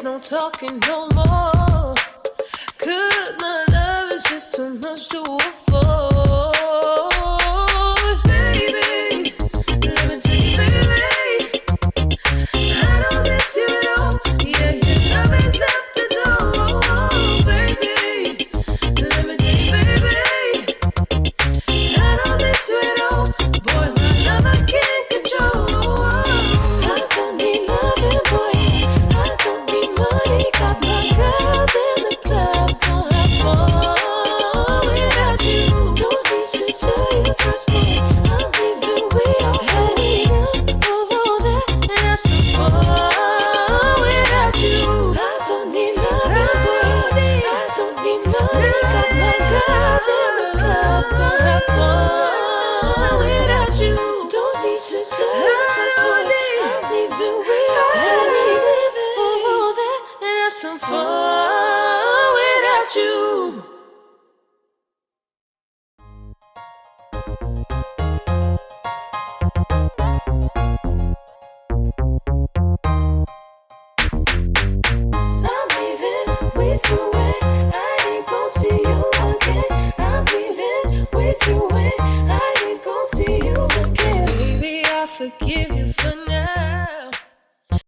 no talking no more. 'Cause my love is just too much to afford. Baby, let me tell you, baby, I don't miss you at all. Yeah, your love is left the door. Baby, let me tell you, baby, I don't miss you at all. Boy, my love I can't control. I don't need loving, boy. I don't need money. Got my girls in the club, gon' have fun without you. Don't need to tell you, trust me. I'm leaving, we all had enough of all that, and have some fun without you. I don't need loving, boy. I don't need money. Got my girls in the club, gon' have fun without you. Don't need to tell you, trust me. I'm leaving, we all had enough of all that, and have some fun without you.